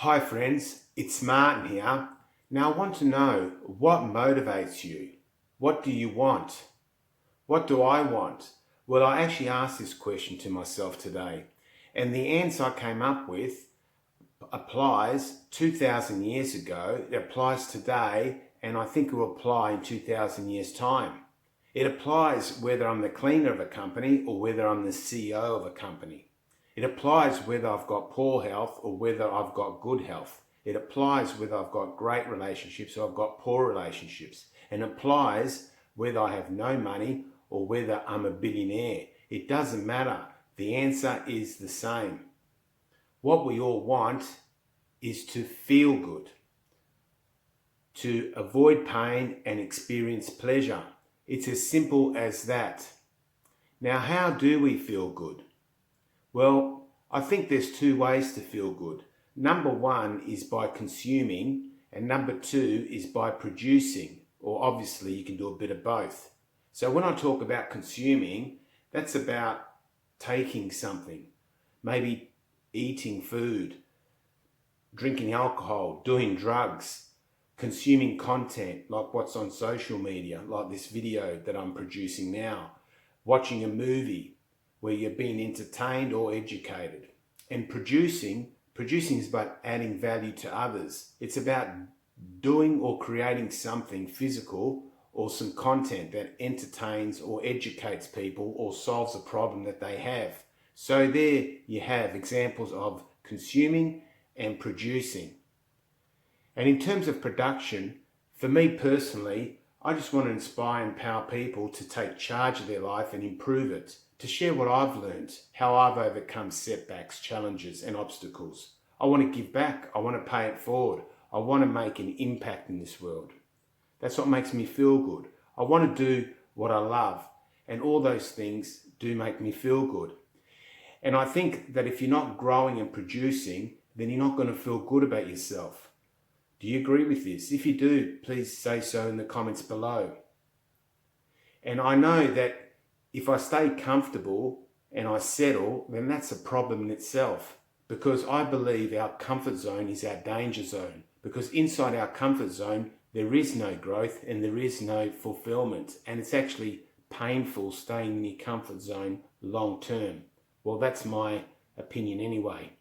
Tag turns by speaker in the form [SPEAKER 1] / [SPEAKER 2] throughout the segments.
[SPEAKER 1] Hi friends, it's Martin here. Now I want to know what motivates you. What do you want? What do I want? Well, I actually asked this question to myself today, and the answer I came up with applies 2,000 years ago, it applies today, and I think it will apply in 2,000 years' time. It applies whether I'm the cleaner of a company or whether I'm the CEO of a company. It applies whether I've got poor health or whether I've got good health. It applies whether I've got great relationships or I've got poor relationships. And it applies whether I have no money or whether I'm a billionaire. It doesn't matter. The answer is the same. What we all want is to feel good, to avoid pain and experience pleasure. It's as simple as that. Now, how do we feel good? Well, I think there's two ways to feel good. Number one is by consuming, and number two is by producing, or obviously you can do a bit of both. So when I talk about consuming, that's about taking something, maybe eating food, drinking alcohol, doing drugs, consuming content like what's on social media, like this video that I'm producing now, watching a movie where you're being entertained or educated. And producing is about adding value to others. It's about doing or creating something physical or some content that entertains or educates people or solves a problem that they have. So there you have examples of consuming and producing. And in terms of production, for me personally, I just want to inspire and empower people to take charge of their life and improve it, to share what I've learned, how I've overcome setbacks, challenges and obstacles. I want to give back. I want to pay it forward. I want to make an impact in this world. That's what makes me feel good. I want to do what I love, and all those things do make me feel good. And I think that if you're not growing and producing, then you're not going to feel good about yourself. Do you agree with this? If you do, please say so in the comments below. And I know that if I stay comfortable and I settle, then that's a problem in itself, because I believe our comfort zone is our danger zone, because inside our comfort zone, there is no growth and there is no fulfillment, and it's actually painful staying in your comfort zone long term. Well, that's my opinion anyway.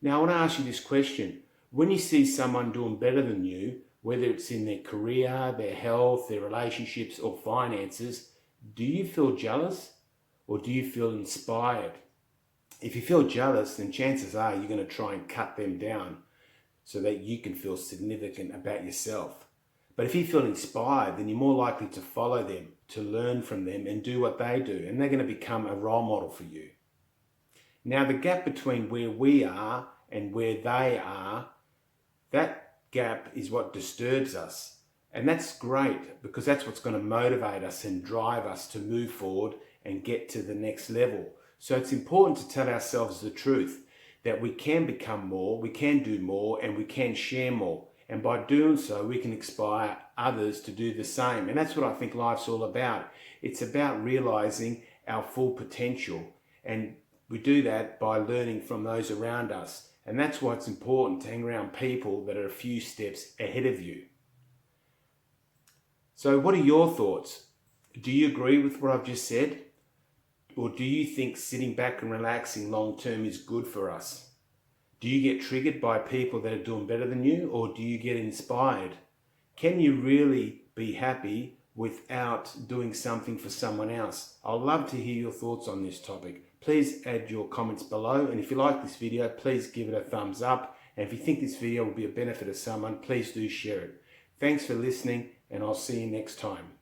[SPEAKER 1] Now, I want to ask you this question. When you see someone doing better than you, whether it's in their career, their health, their relationships or finances, do you feel jealous or do you feel inspired? If you feel jealous, then chances are you're going to try and cut them down so that you can feel significant about yourself. But if you feel inspired, then you're more likely to follow them, to learn from them and do what they do, and they're going to become a role model for you. Now, the gap between where we are and where they are, that gap is what disturbs us. And that's great, because that's what's going to motivate us and drive us to move forward and get to the next level. So it's important to tell ourselves the truth, that we can become more, we can do more, and we can share more. And by doing so, we can inspire others to do the same. And that's what I think life's all about. It's about realizing our full potential. And we do that by learning from those around us. And that's why it's important to hang around people that are a few steps ahead of you. So what are your thoughts? Do you agree with what I've just said? Or do you think sitting back and relaxing long term is good for us? Do you get triggered by people that are doing better than you, or do you get inspired? Can you really be happy without doing something for someone else? I'd love to hear your thoughts on this topic. Please add your comments below, and if you like this video, please give it a thumbs up. And if you think this video will be a benefit to someone, please do share it. Thanks for listening, and I'll see you next time.